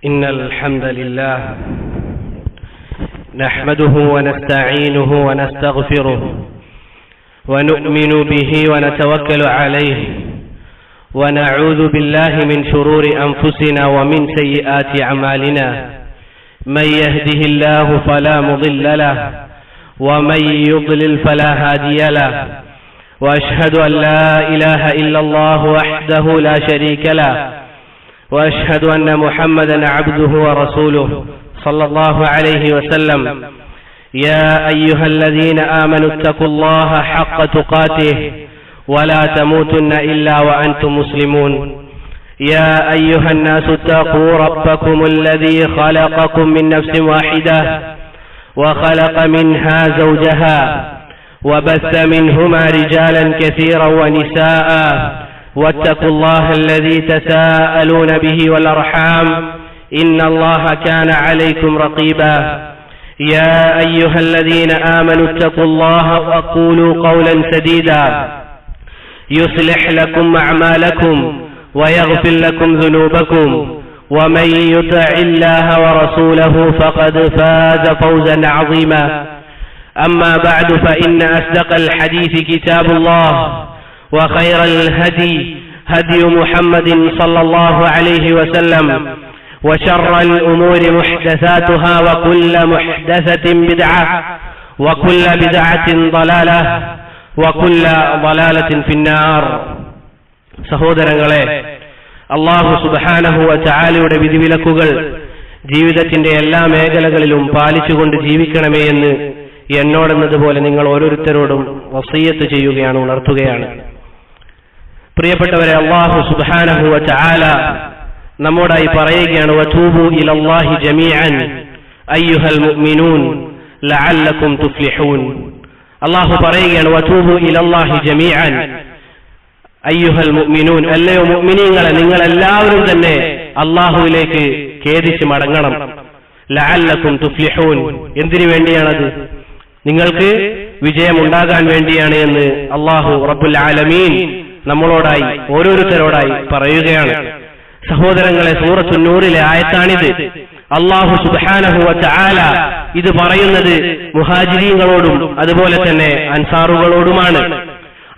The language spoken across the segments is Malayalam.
إن الحمد لله نحمده ونستعينه ونستغفره ونؤمن به ونتوكل عليه ونعوذ بالله من شرور أنفسنا ومن سيئات أعمالنا من يهده الله فلا مضل له ومن يضلل فلا هادي له وأشهد أن لا إله إلا الله وحده لا شريك له وأشهد أن محمدا عبده ورسوله صلى الله عليه وسلم يا أيها الذين آمنوا اتقوا الله حق تقاته ولا تموتن إلا وأنتم مسلمون يا أيها الناس اتقوا ربكم الذي خلقكم من نفس واحدة وخلق منها زوجها وبث منهما رجالا كثيرا ونساء واتقوا الله الذي تساءلون به والأرحام إن الله كان عليكم رقيبا يا أيها الذين آمنوا اتقوا الله وقولوا قولا سديدا يصلح لكم أعمالكم ويغفر لكم ذنوبكم ومن يطع الله ورسوله فقد فاز فوزا عظيما أما بعد فإن أصدق الحديث كتاب الله وخير الهدي هدي محمد صلى الله عليه وسلم وشر الأمور محدثاتها وكل محدثة بدعة وكل بدعة ضلالة وكل ضلالة في النار. സഹോദരങ്ങളെ, അല്ലാഹു സുബ്ഹാനഹു വ തആലയുടെ വിധിവിലക്കുകൾ ജീവിതത്തിന്റെ എല്ലാ മേഖലകളിലും പാലിച്ചുകൊണ്ട് ജീവിക്കണമേ എന്ന് എന്നോടെന്നതുപോലെ നിങ്ങൾ ഓരോരുത്തരോടും വസിയ്യത്ത് ചെയ്യുകയാണ്, ഉണർത്തുകയാണ്. പ്രിയപ്പെട്ടവരെ, അല്ലാഹു സുബ്ഹാനഹു വ തആല നമ്മോടായി പറയുകയാണ്, വതൂബു ഇലല്ലാഹി ജമീഅൻ അയ്യുഹൽ മുഅ്മിനൂൻ ലഅല്ലകും തുഫ്ലിഹൂൻ. അല്ലാഹു പറയുകയാണ്, വതൂബു ഇലല്ലാഹി ജമീഅൻ അയ്യുഹൽ മുഅ്മിനൂൻ, അല്ലയോ മുഅ്മിനീങ്ങളെ, നിങ്ങൾ എല്ലാവരും തന്നെ അല്ലാഹുവിലേക്ക് ഖേദിച്ച് മടങ്ങണം. ലഅല്ലകും തുഫ്ലിഹൂൻ, എന്തിനു വേണ്ടിയാണത്? നിങ്ങൾക്ക് വിജയമുണ്ടാകാൻ വേണ്ടിയാണ് എന്ന് അല്ലാഹു റബ്ബുൽ ആലമീൻ നമ്മളോടായി ഓരോരുത്തരോടായി പറയുകയാണ്. സഹോദരങ്ങളെ, സൂറത്തുൻ നൂറിലെ ആയത്താണിത്. അല്ലാഹു സുബ്ഹാനഹു വ തആല ഇത് പറയുന്നത് മുഹാജിരീങ്ങളോടും അതുപോലെ തന്നെ അൻസാറുകളോടുമാണ്.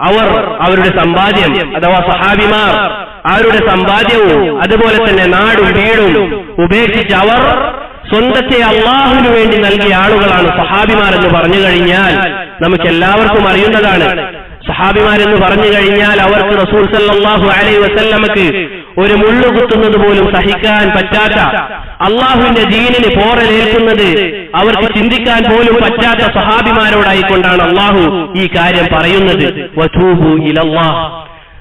അവർ അവരുടെ സമ്പാദ്യം അഥവാ സഹാബിമാർ അവരുടെ സമ്പാദ്യവും അതുപോലെ തന്നെ നാടും വീടും ഉപേക്ഷിച്ച് അവർ സ്വന്തത്തെ അല്ലാഹുവിനു വേണ്ടി നൽകിയ ആളുകളാണ് സഹാബിമാർ എന്ന് പറഞ്ഞു കഴിഞ്ഞാൽ നമുക്കെല്ലാവർക്കും അറിയുന്നതാണ്. സഹാബിമാരെന്ന് പറഞ്ഞു കഴിഞ്ഞാൽ അവർക്ക് റസൂൽ സല്ലല്ലാഹു അലൈഹി വസല്ലമക്ക് ഒരു മുള്ളു കുത്തുന്നത് പോലും സഹിക്കാൻ പറ്റാത്ത, അള്ളാഹുവിന്റെ ദീനിന് പോറലേൽക്കുന്നത് അവർക്ക് ചിന്തിക്കാൻ പോലും പറ്റാത്ത സഹാബിമാരോടായിക്കൊണ്ടാണ് അള്ളാഹു ഈ കാര്യം പറയുന്നത്. വതൂബു ഇലല്ലാഹ്,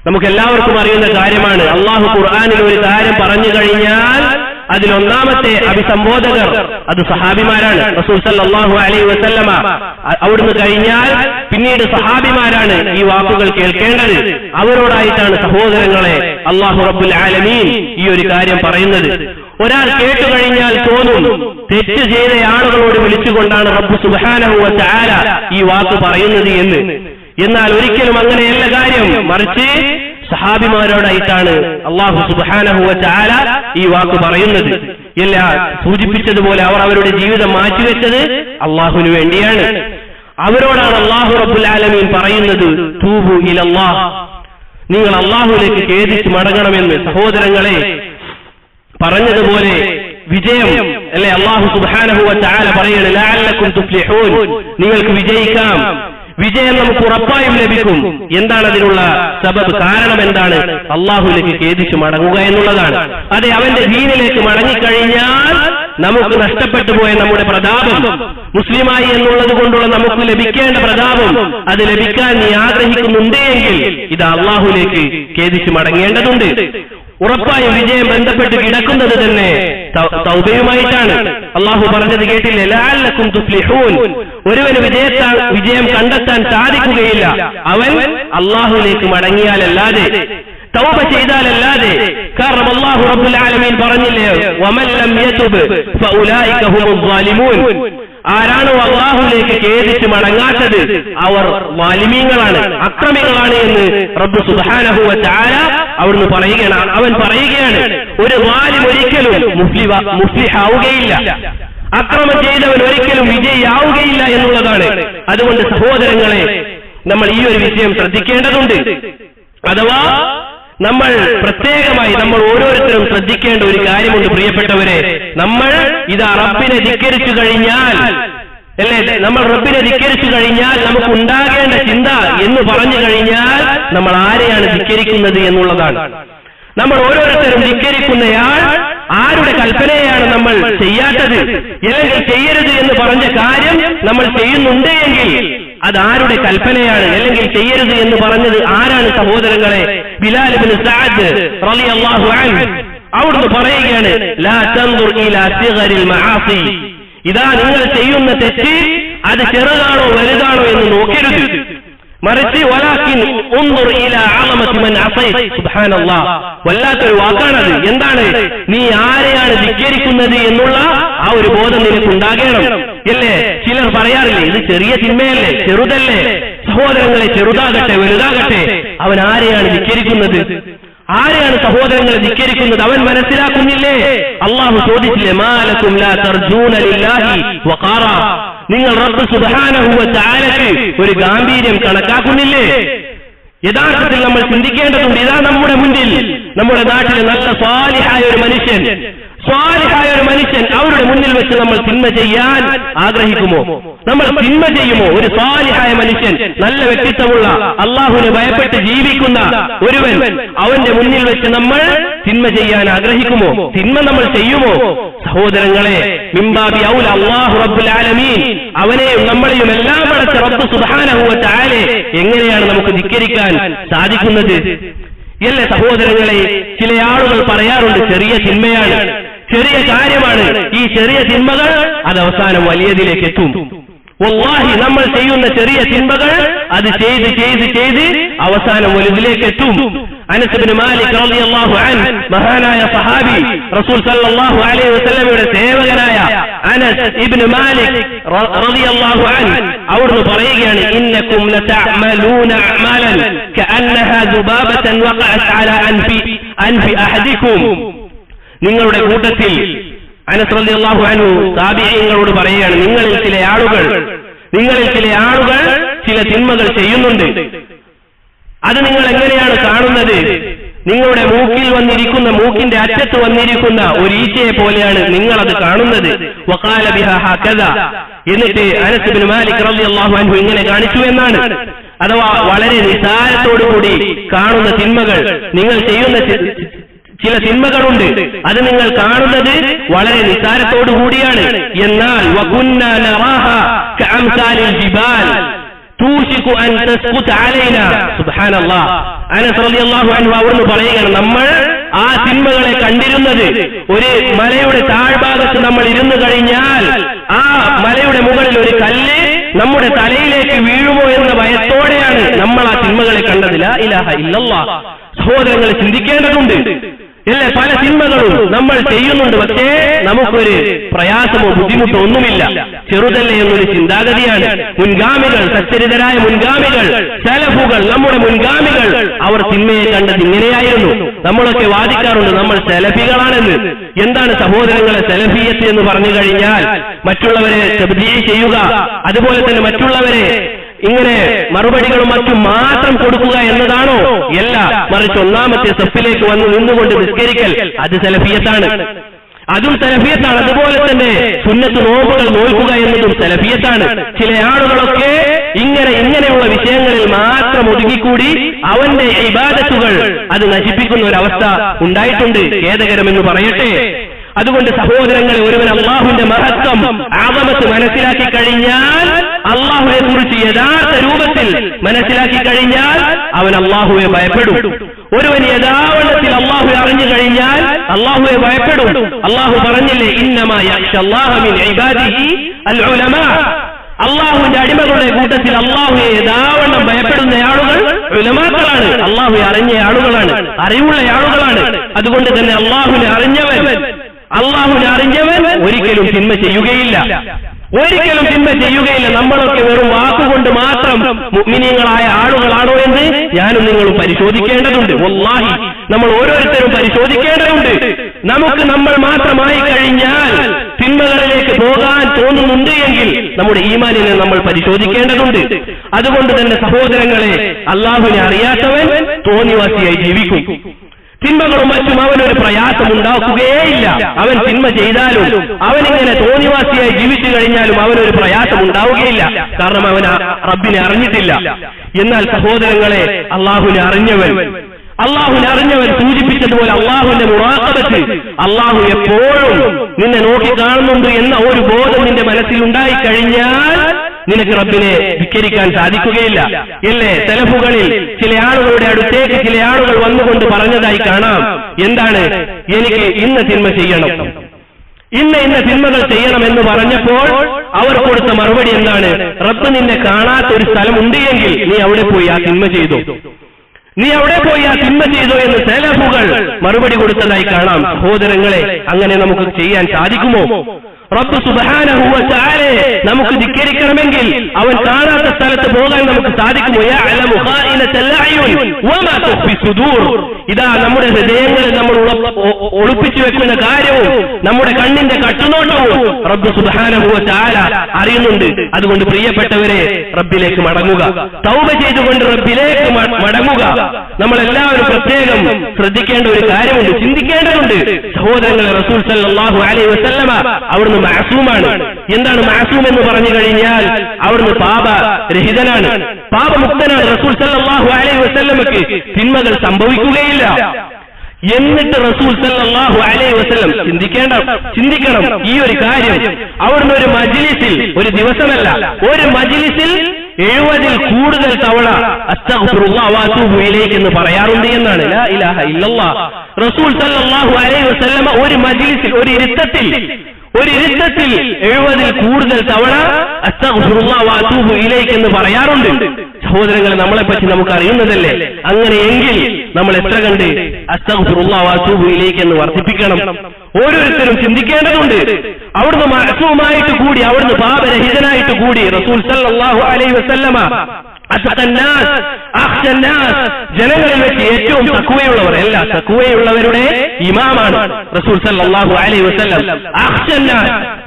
നമുക്കെല്ലാവർക്കും അറിയുന്ന കാര്യമാണ്. അള്ളാഹു ഖുർആനിൽ ഒരു കാര്യം പറഞ്ഞു കഴിഞ്ഞാൽ അതിലൊന്നാമത്തെ അഭിസംബോധകർ അത് സഹാബിമാരാണ്. റസൂൽ സല്ലല്ലാഹു അലൈഹി വസല്ലമ അവിടുന്ന് കഴിഞ്ഞാൽ പിന്നീട് സഹാബിമാരാണ് ഈ വാക്കുകൾ കേൾക്കേണ്ടത്. അവരോടായിട്ടാണ് സഹോദരങ്ങളെ അല്ലാഹു റബ്ബുൽ ആലമീൻ ഈ ഒരു കാര്യം പറയുന്നത്. ഒരാൾ കേട്ടുകഴിഞ്ഞാൽ തോന്നും തെറ്റ് ചെയ്ത ആളുകളോട് വിളിച്ചുകൊണ്ടാണ് റബ്ബ് സുബ്ഹാനഹു വ തആല ഈ വാക്ക് പറയുന്നത് എന്ന്. എന്നാൽ ഒരിക്കലും അങ്ങനെയല്ല കാര്യം, മറിച്ച് സഹാബിമാരോടായിട്ടാണ് അല്ലാഹു സുബ്ഹാനഹു വ തആല ഈ വാക്ക് പറയുന്നത്. എല്ലാ സൂചിപ്പിച്ചതുപോലെ അവർ അവരുടെ ജീവിതം മാറ്റിവെച്ചത് അല്ലാഹുവിനു വേണ്ടിയാണ്. അവരോടാണ് അല്ലാഹു റബ്ബുൽ ആലമീൻ പറയുന്നത്, തൂബു ഇലല്ലാഹ്, നിങ്ങൾ അല്ലാഹുവിലേക്ക് ഖേദിച്ച് മടങ്ങണമെന്ന്. സഹോദരങ്ങളെ, പറഞ്ഞതുപോലെ വിജയം അല്ലെ അല്ലാഹു സുബ്ഹാനഹു വ തആല പറയുന്നത്, ലഅല്ലകും തുഫ്ലിഹൂൻ, നിങ്ങൾക്ക് വിജയിക്കാം, വിജയം നമുക്ക് ഉറപ്പായും ലഭിക്കും. എന്താണ് അതിനുള്ള സബബ്? കാരണം എന്താണ്? അല്ലാഹുവിലേക്ക് ഖേദിച്ച് മടങ്ങുക എന്നുള്ളതാണ്. അതെ, അവന്റെ ദീനിലേക്ക് മടങ്ങിക്കഴിഞ്ഞാൽ നമുക്ക് നഷ്ടപ്പെട്ടു പോയ നമ്മുടെ പ്രതാപം, മുസ്ലിമായി എന്നുള്ളത് കൊണ്ടുള്ള നമുക്ക് ലഭിക്കേണ്ട പ്രതാപം, അത് ലഭിക്കാൻ നീ ആഗ്രഹിക്കുന്നുണ്ട് എങ്കിൽ ഇത് അല്ലാഹുവിലേക്ക് ഖേദിച്ച് മടങ്ങേണ്ടതുണ്ട്. ഉറപ്പായും വിജയം ബന്ധപ്പെട്ട് കിടക്കുന്നത് തന്നെ തൗബയുമായിട്ടാണ്. അല്ലാഹു പറഞ്ഞത് കേട്ടില്ലേ, ലഅല്ലകും തുഫ്ലിഹൂൻ, ഒരുവന് വിജയം കണ്ടെത്താൻ സാധിക്കുകയില്ല അവൻ അല്ലാഹുവിലേക്ക് മടങ്ങിയാലല്ലാതെ, തൗബ ചെയ്താലല്ലാതെ. കാരണം അല്ലാഹു റബ്ബുൽ ആലമീൻ പറഞ്ഞില്ലേ, വമൻ ലം യതുബ് ഫഉലൈക ഹുമുസ് സാലിമൂൻ, ആരാണോ അല്ലാഹുവിലേക്ക് ഖേദിച്ച് മടങ്ങാത്തത് അവർ വാലിമീങ്ങളാണ്, അക്രമികളാണ് എന്ന് റബ്ബ് സുബ്ഹാനഹു വ തആല അവിടുന്ന് പറയുകയാണ്. അവൻ പറയുകയാണ്, ഒരു വാലിം ഒരിക്കലും മുഫ്ലിഹാവുകയില്ല, അക്രമം ചെയ്തവൻ ഒരിക്കലും വിജയിയാവുകയില്ല എന്നുള്ളതാണ്. അതുകൊണ്ട് സഹോദരങ്ങളെ, നമ്മൾ ഈ ഒരു വിഷയം ശ്രദ്ധിക്കേണ്ടതുണ്ട്. അഥവാ നമ്മൾ പ്രത്യേകമായി നമ്മൾ ഓരോരുത്തരും ശ്രദ്ധിക്കേണ്ട ഒരു കാര്യമുണ്ട് പ്രിയപ്പെട്ടവരെ. നമ്മൾ ഇതാ റബ്ബിനെ ധിക്കരിച്ചു കഴിഞ്ഞാൽ, അല്ലേ, നമ്മൾ റബ്ബിനെ ധിക്കരിച്ചു കഴിഞ്ഞാൽ നമുക്ക് ഉണ്ടാകേണ്ട ചിന്ത എന്ന് പറഞ്ഞു കഴിഞ്ഞാൽ നമ്മൾ ആരെയാണ് ധിക്കരിക്കുന്നത് എന്നുള്ളതാണ്. നമ്മൾ ഓരോരുത്തരും ധിക്കരിക്കുന്നയാൾ ആരുടെ കൽപ്പനയാണ് നമ്മൾ ചെയ്യാത്തത്, അല്ലെങ്കിൽ ചെയ്യരുത് എന്ന് പറഞ്ഞ കാര്യം നമ്മൾ ചെയ്യുന്നുണ്ട് എങ്കിൽ അതാരുടെ കൽപ്പനയാണ്, അല്ലെങ്കിൽ ചെയ്യരുത് എന്ന് പറഞ്ഞത് ആരാണ് സഹോദരങ്ങളെ? ബിലാൽ ഇബ്നു സഅദ് റളിയല്ലാഹു അൻഹു അവിടുന്ന് പറയുകയാണ്, ലാ തൻദുർ ഇലാ സിഗരിൽ മആസി, ഇതാ നിങ്ങൾ ചെയ്യുന്ന തെറ്റ് അത് ചെറുതാണോ വലുതാണോ എന്ന് നോക്കരുത്, മറിച്ച് വലാകിൻ ഉൻദുർ ഇലാ അളമതി മൻ അസൈത്. സുബ്ഹാനല്ലാഹ്, വല്ലാത്തൊരു വാക്കാണത്. എന്താണ്? നീ ആരെയാണ് ധിക്കരിക്കുന്നത് എന്നുള്ള ആ ഒരു ബോധം നിനക്കുണ്ടാകണം, അല്ലേ? ചിലർ പറയാറില്ലേ, ഇത് ചെറിയ തിന്മയല്ലേ, ചെറുതല്ലേ? സഹോദരങ്ങളെ, ചെറുതാകട്ടെ വലുതാകട്ടെ, അവൻ ആരെയാണ് ധിക്കരിക്കുന്നത്? ആരെയാണ് സഹോദരങ്ങളെ ധിക്കരിക്കുന്നത്? അവൻ മനസ്സിലാക്കുന്നില്ലേ? അല്ലാഹു ചോദിച്ചില്ലേ, മാലക്കും ലാ തർജൂന ലില്ലാഹി വഖാറ, നിങ്ങൾ റബ്ബ് സുബ്ഹാനഹു വ തആലക്ക് ഒരു ഗാംഭീര്യം കണക്കാക്കുന്നില്ലേ? യഥാർത്ഥത്തിൽ നമ്മൾ ചിന്തിക്കേണ്ടതുണ്ട്. ഇതാ നമ്മുടെ മുന്നിൽ നമ്മുടെ നാട്ടിലെ നല്ല സ്വാലിഹായ ഒരു മനുഷ്യൻ അവരുടെ മുന്നിൽ വെച്ച് നമ്മൾ തിന്മ ചെയ്യാൻ ആഗ്രഹിക്കുമോ? നമ്മൾ തിന്മ ചെയ്യുമോ? ഒരു സ്വാലിഹായ മനുഷ്യൻ, നല്ല വ്യക്തിത്വമുള്ള, അള്ളാഹുവിനെ ഭയപ്പെട്ട് ജീവിക്കുന്ന ഒരുവൻ, അവന്റെ മുന്നിൽ വെച്ച് നമ്മൾ തിന്മ ചെയ്യാൻ ആഗ്രഹിക്കുമോ? തിന്മ നമ്മൾ ചെയ്യുമോ? സഹോദരങ്ങളെ, മിംബാബി ഔല അല്ലാഹു റബ്ബുൽ ആലമീൻ, അവനെയും നമ്മളെയും എല്ലാം പടച്ച റബ്ബ് സുബ്ഹാനഹു വ തആല എങ്ങനെയാണ് നമുക്ക് ധിക്കരിക്കാൻ സാധിക്കുന്നത്? അല്ലേ സഹോദരങ്ങളെ, ചില ആളുകൾ പറയാറുണ്ട് ചെറിയ തിന്മയാണ്, ചെറിയ കാര്യമാണ്. ഈ ചെറിയ തിന്മകൾ അത് അവസാനം വലിയതിലേക്ക് എത്തും. വല്ലാഹി, നമ്മൾ ചെയ്യുന്ന ചെറിയ തിന്മകൾ അത് ചെയ്ത് ചെയ്ത് ചെയ്ത് അവസാനം വലുതിലേക്ക് എത്തും. അനസ് ഇബ്നു മാലിക് റളിയല്ലാഹു അൻഹു, മഹാനായ സഹാബി, റസൂൽ സല്ലല്ലാഹു അലൈഹി വസല്ലമയുടെ സേവകനായ അനസ് ഇബ്നു മാലിക് റളിയല്ലാഹു അൻഹു അവിടുന്ന് പറയുകയാണ്, ഇന്നകും ലതഅമലൂന അഅമാലൻ കഅന്നഹാ ദുബാബതൻ വഖഅത് അലാ അൻഫി അഹദികും. നിങ്ങളുടെ കൂട്ടത്തിൽ, അനസ് റളിയല്ലാഹു അൻഹു താബിഈങ്ങളോട് പറയുകയാണ്, നിങ്ങളിൽ ചില ആളുകൾ ചില തിന്മകൾ ചെയ്യുന്നുണ്ട്. അത് നിങ്ങൾ എങ്ങനെയാണ് കാണുന്നത്? നിങ്ങളുടെ മൂക്കിന്റെ അറ്റത്ത് വന്നിരിക്കുന്ന ഒരു ഈച്ചയെ പോലെയാണ് നിങ്ങളത് കാണുന്നത്. വഖാല ബിഹാ ഹകദ, എന്നിട്ട് അനസ് ഇബ്നു മാലിക് റളിയല്ലാഹു അൻഹു ഇങ്ങനെ കാണിച്ചു എന്നാണ്. അഥവാ വളരെ നിസാരത്തോടുകൂടി കാണുന്ന തിന്മകൾ, നിങ്ങൾ ചെയ്യുന്ന ചില തിന്മകളുണ്ട്, അത് നിങ്ങൾ കാണുന്നത് വളരെ നിസാരത്തോടു കൂടിയാണ്. എന്നാൽ വകുന്നാ നറാഹാ കഅംസാലിൽ ജിബാൽ തൂശികു അൻ തസ്ഖുത അലൈനാ. സുബ്ഹാനല്ലാഹ്, അനസ് റളിയല്ലാഹു അൻഹു അവിടുന്ന് പറയുകയാണ്, നമ്മൾ ആ തിന്മകളെ കണ്ടിരുന്നത് ഒരു മലയുടെ താഴ്ഭാഗത്ത് നമ്മൾ ഇരുന്നു കഴിഞ്ഞാൽ ആ മലയുടെ മുകളിൽ ഒരു കല്ല് നമ്മുടെ തലയിലേക്ക് വീഴുമോ എന്ന ഭയത്തോടെയാണ് നമ്മൾ ആ തിന്മകളെ കണ്ടത്. ലാ ഇലാഹ ഇല്ലല്ലാഹ്. സഹോദരങ്ങളെ, ചിന്തിക്കേണ്ടതുണ്ട്. അല്ലേ, പല തിന്മകളും നമ്മൾ ചെയ്യുന്നുണ്ട്, പക്ഷേ നമുക്കൊരു പ്രയാസമോ ബുദ്ധിമുട്ടോ ഒന്നുമില്ല, ചെറുതല്ലേ എന്നൊരു ചിന്താഗതിയാണ്. മുൻഗാമികൾ, സച്ചരിതരായ മുൻഗാമികൾ, സലഫുകൾ, നമ്മുടെ മുൻഗാമികൾ, അവർ തിന്മയെ കണ്ടത് ഇങ്ങനെയായിരുന്നു. നമ്മളൊക്കെ വാദിക്കാറുണ്ട് നമ്മൾ സലഫികളാണെന്ന്. എന്താണ് സഹോദരങ്ങളെ സലഫിയത്ത് എന്ന് പറഞ്ഞു കഴിഞ്ഞാൽ? മറ്റുള്ളവരെ തബ്ദീഅ് ചെയ്യുക, അതുപോലെ തന്നെ മറ്റുള്ളവരെ ഇങ്ങനെ മറുപടികളും മറ്റും മാത്രം കൊടുക്കുക എന്നതാണോ? അല്ല, മറിച്ച് ഒന്നാമത്തെ സഫിലേക്ക് വന്ന് നിന്നുകൊണ്ട് നിസ്കരിക്കൽ, അത് സലഫിയത്താണ്. അതും സലഫിയത്താണ്. അതുപോലെ തന്നെ സുന്നത്ത് നോമ്പുകൾ നോൽക്കുക എന്നതും സലഫിയത്താണ്. ചില ആളുകളൊക്കെ ഇങ്ങനെയുള്ള വിഷയങ്ങളിൽ മാത്രം ഒതുങ്ങിക്കൂടി അവന്റെ ഇബാദത്തുകൾ അത് നശിപ്പിക്കുന്ന ഒരവസ്ഥ ഉണ്ടായിട്ടുണ്ട്. ഖേദകരമെന്ന് പറയട്ടെ. അതുകൊണ്ട് സഹോദരങ്ങളെ, ഒരുവൻ അള്ളാഹുവിന്റെ മഹത്വം, ആദമത്ത് മനസ്സിലാക്കി കഴിഞ്ഞാൽ, അള്ളാഹുവെ കുറിച്ച് യഥാർത്ഥ രൂപത്തിൽ മനസ്സിലാക്കി കഴിഞ്ഞാൽ അവൻ അള്ളാഹുവെ ഭയപ്പെടും. ഒരുവൻ യഥാവണ്ണത്തിൽ അള്ളാഹുവെ അറിഞ്ഞു കഴിഞ്ഞാൽ അള്ളാഹുവെ ഭയപ്പെടും. അള്ളാഹു പറഞ്ഞില്ലേ, ഇന്നമാ യഖ്ശല്ലാഹ മിൻ ഇബാദിഹി അൽ ഉലമാ. അള്ളാഹുവിന്റെ അടിമകളുടെ കൂട്ടത്തിൽ അള്ളാഹുവെ യഥാവണ്ണം ഭയപ്പെടുന്ന ആളുകൾ ഉലമാക്കളാണ്, അള്ളാഹുവെ അറിഞ്ഞ ആളുകളാണ്, അറിവുള്ള ആളുകളാണ്. അതുകൊണ്ട് തന്നെ അള്ളാഹുവിനെ അറിഞ്ഞവൻ ഒരിക്കലും തിന്മ ചെയ്യുകയില്ല. ഒരിക്കലും തിന്മ ചെയ്യുകയില്ല. നമ്മളൊക്കെ വെറും വാക്കുകൊണ്ട് മാത്രം മുഅ്മിനീങ്ങളായ ആളുകളാണോ എന്ന് ഞാനും നിങ്ങളും പരിശോധിക്കേണ്ടതുണ്ട്. വല്ലാഹി നമ്മൾ ഓരോരുത്തരും പരിശോധിക്കേണ്ടതുണ്ട്. നമുക്ക് നമ്മൾ മാത്രമായി കഴിഞ്ഞാൽ തിന്മകളിലേക്ക് പോകാൻ തോന്നുന്നുണ്ട് എങ്കിൽ നമ്മുടെ ഈമാനിനെ നമ്മൾ പരിശോധിക്കേണ്ടതുണ്ട്. അതുകൊണ്ട് തന്നെ സഹോദരങ്ങളെ, അല്ലാഹുവിനെ അറിയാത്തവൻ തോന്നിവാസിയായി ജീവിക്കും. തിന്മകളും മറ്റും അവനൊരു പ്രയാസം ഉണ്ടാക്കുകയേയില്ല. അവൻ തിന്മ ചെയ്താലും അവനിങ്ങനെ തോന്നിവാസിയായി ജീവിച്ചു കഴിഞ്ഞാലും അവനൊരു പ്രയാസം ഉണ്ടാവുകയില്ല. കാരണം അവൻ റബ്ബിനെ അറിഞ്ഞിട്ടില്ല. എന്നാൽ സഹോദരങ്ങളെ, അള്ളാഹുവിനെ അറിഞ്ഞവൻ സൂചിപ്പിച്ചതുപോലെ അള്ളാഹുവിന്റെ മുറാഖബത്ത്, അള്ളാഹു എപ്പോഴും നിന്നെ നോക്കി കാണുന്നുണ്ട് എന്ന ഒരു ബോധം നിന്റെ മനസ്സിൽ ഉണ്ടായിക്കഴിഞ്ഞാൽ നിനക്ക് റബ്ബിനെ ധിക്കരിക്കാൻ സാധിക്കുകയില്ല. അല്ലേ? സലഫുകളിൽ ചില ആളുകളുടെ അടുത്തേക്ക് ചില ആളുകൾ വന്നുകൊണ്ട് പറഞ്ഞതായി കാണാം, എന്താണ്, എനിക്ക് ഇന്ന തിന്മ ചെയ്യണം, ഇന്ന തിന്മകൾ ചെയ്യണം എന്ന് പറഞ്ഞപ്പോൾ അവർ കൊടുത്ത മറുപടി എന്താണ്? റബ്ബ് നിന്നെ കാണാത്ത ഒരു സ്ഥലമുണ്ട് എങ്കിൽ നീ അവിടെ പോയി ആ തിന്മ ചെയ്തു, എന്ന് സലഫുകൾ മറുപടി കൊടുത്തതായി കാണാം. സഹോദരങ്ങളെ, അങ്ങനെ നമുക്ക് ചെയ്യാൻ സാധിക്കുമോ? റബ്ബ് സുബ്ഹാനഹു വ തആല നമുക്ക് ധിക്കരിക്കണമെങ്കിൽ അവൻ കാണാത്ത സ്ഥലത്ത് പോകാൻ നമുക്ക് സാധിക്കുമോ? യഅലമു ഖായിനത്തൽ അയുൻ വമാ തുഖ്ഫി സുദൂർ. ഇതാ നമ്മുടെ ഹൃദയങ്ങളിൽ നമ്മൾ ഒളിപ്പിച്ചു വെക്കുന്ന കാര്യവും നമ്മുടെ കണ്ണിന്റെ കട്ടുനോട്ടവും റബ്ബ് സുബ്ഹാനഹു വ തആല അറിയുന്നുണ്ട്. അതുകൊണ്ട് പ്രിയപ്പെട്ടവരെ, റബ്ബിലേക്ക് മടങ്ങുക, തൗബ ചെയ്തുകൊണ്ട് റബ്ബിലേക്ക് മടങ്ങുക. നമ്മളെല്ലാവരും പ്രത്യേകം ശ്രദ്ധിക്കേണ്ട ഒരു കാര്യമുണ്ട്, ചിന്തിക്കേണ്ടതുണ്ട്. സഹോദരങ്ങളെ, റസൂൽ സല്ലല്ലാഹു അലൈഹി വസല്ലമ അവിടുന്ന് മഅസൂമാണ്. എന്താണ് മഅസൂം എന്ന് പറഞ്ഞു കഴിഞ്ഞാൽ അവിടുന്ന് പാപരഹിതനാണ്, പാപമുക്തനാണ്. റസൂൽ സല്ലല്ലാഹു അലൈഹി വസല്ലമക്ക് തിന്മകൾ സംഭവിക്കുകയില്ല. എന്നിട്ട് റസൂൽ സല്ലല്ലാഹു അലൈഹി വസല്ലം ചിന്തിക്കണം ഈ ഒരു കാര്യം. അവിടുന്ന് ഒരു മജ്ലിസിൽ, ഒരു ദിവസമല്ല, ഒരു മജ്ലിസിൽ 70-ൽ കൂടുതൽ തവണ അസ്തഗ്ഫിറുല്ലാഹ് വ അതൂബു ഇലൈഹി എന്ന് പറയാറുണ്ട് എന്നാണ്. ലാ ഇലാഹ ഇല്ലല്ലാഹ്. റസൂൽ സല്ലല്ലാഹു അലൈഹി വസല്ലം ഒരു മജ്ലിസിൽ, ഒരു ഇരുത്തത്തിൽ 70-ൽ കൂടുതൽ തവണ അസ്തഗ്ഫിറുല്ലാഹ് വ അതൂബു ഇലൈഹി എന്ന് പറയാറുണ്ട്. സഹോദരങ്ങളെ, നമ്മളെപ്പറ്റി നമുക്ക് അറിയുന്നതല്ലേ? അങ്ങനെയെങ്കിൽ നമ്മൾ എത്ര കണ്ട് അസ്തഗ്ഫിറുല്ലാഹ് വ അതൂബു ഇലൈഹി എന്ന് വർദ്ധിപ്പിക്കണം. ഓരോരുത്തരും ചിന്തിക്കേണ്ടതുണ്ട്. അവിടുന്ന് മഅസൂമായിട്ട് കൂടി, അവിടുന്ന് പാപരഹിതനായിട്ട് കൂടി റസൂൽ സല്ലല്ലാഹു അലൈഹി വസല്ലമ ജനങ്ങളിൽ വെച്ച് ഏറ്റവും തഖ്വയുള്ളവർ, എല്ലാ തഖ്വയുള്ളവരുടെ ഇമാമാണ് റസൂൽ സല്ലല്ലാഹു അലൈഹി വസല്ലം.